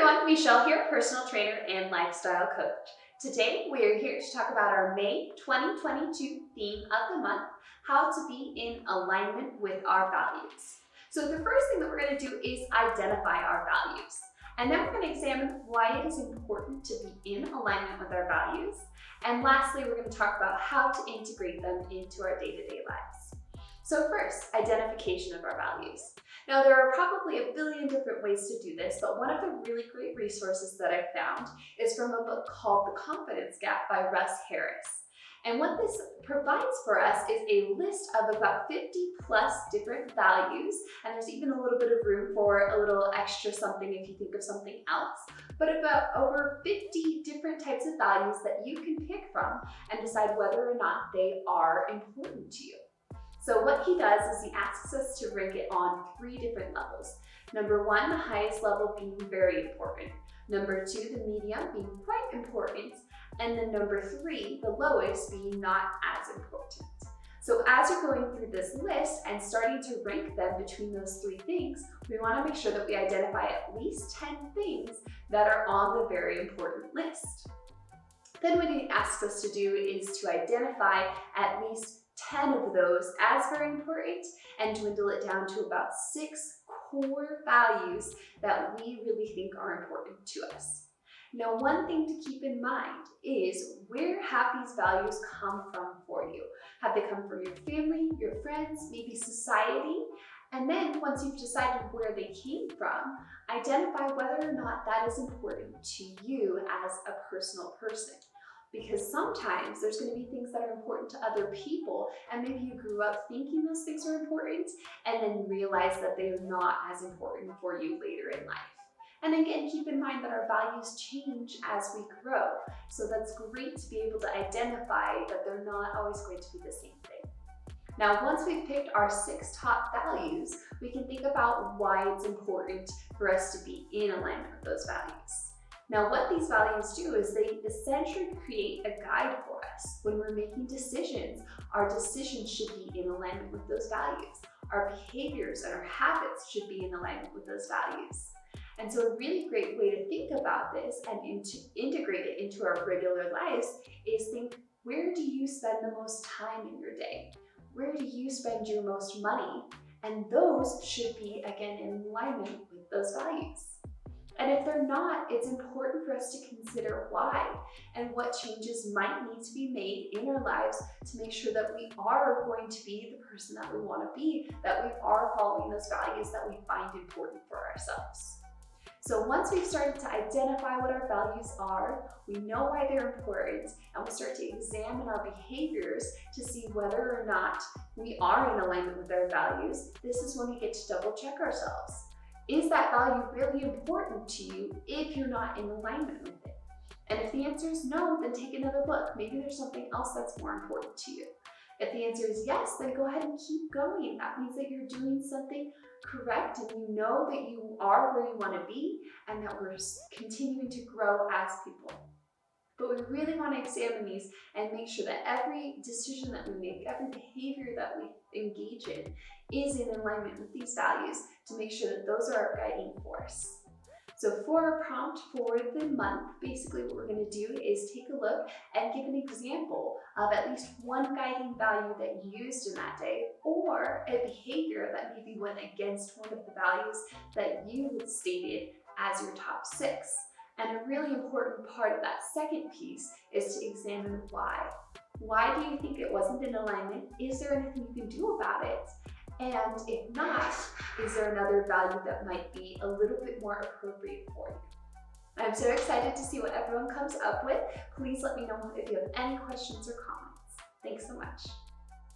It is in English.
everyone, Michelle here, personal trainer and lifestyle coach. Today we are here to talk about our May 2022 theme of the month, how to be in alignment with our values. So the first thing that we're going to do is identify our values. And then we're going to examine why it is important to be in alignment with our values. And lastly, we're going to talk about how to integrate them into our day-to-day lives. So first, identification of our values. Now, there are probably a billion different ways to do this, but one of the really great resources that I found is from a book called The Confidence Gap by Russ. And what this provides for us is a list of about 50 plus different values, and there's even a little bit of room for a little extra something if you think of something else, but about over 50 different types of values that you can pick from and decide whether or not they are important to you. So what he does is he asks us to rank it on 3 different levels. Number 1, the highest level being very important. Number 2, the medium being quite important. And then number 3, the lowest being not as important. So as you're going through this list and starting to rank them between those 3 things, we want to make sure that we identify at least 10 things that are on the very important list. Then what he asks us to do is to identify at least 10 of those as very important and dwindle it down to about 6 core values that we really think are important to us. Now, one thing to keep in mind is, where have these values come from for you? Have they come from your family, your friends, maybe society? And then once you've decided where they came from, identify whether or not that is important to you as a personal person. Because sometimes there's going to be things that are important to other people, and maybe you grew up thinking those things are important and then realize that they are not as important for you later in life. And again, keep in mind that our values change as we grow. So that's great to be able to identify that they're not always going to be the same thing. Now, once we've picked our 6 top values, we can think about why it's important for us to be in alignment with those values. Now, what these values do is they essentially create a guide for us. When we're making decisions, our decisions should be in alignment with those values. Our behaviors and our habits should be in alignment with those values. And so a really great way to think about this and integrate it into our regular lives is think, where do you spend the most time in your day? Where do you spend your most money? And those should be, again, in alignment with those values. And if they're not, it's important for us to consider why and what changes might need to be made in our lives to make sure that we are going to be the person that we want to be, that we are following those values that we find important for ourselves. So once we've started to identify what our values are, we know why they're important, and we start to examine our behaviors to see whether or not we are in alignment with our values, this is when we get to double check ourselves. Is that value really important to you if you're not in alignment with it? And if the answer is no, then take another look. Maybe there's something else that's more important to you. If the answer is yes, then go ahead and keep going. That means that you're doing something correct and you know that you are where you want to be and that we're continuing to grow as people. But we really want to examine these and make sure that every decision that we make, every behavior that we engage in is in alignment with these values to make sure that those are our guiding force. So for our prompt for the month, basically what we're going to do is take a look and give an example of at least one guiding value that you used in that day, or a behavior that maybe went against one of the values that you stated as your top 6. And a really important part of that second piece is to examine why. Why do you think it wasn't in alignment? Is there anything you can do about it? And if not, is there another value that might be a little bit more appropriate for you? I'm so excited to see what everyone comes up with. Please let me know if you have any questions or comments. Thanks so much.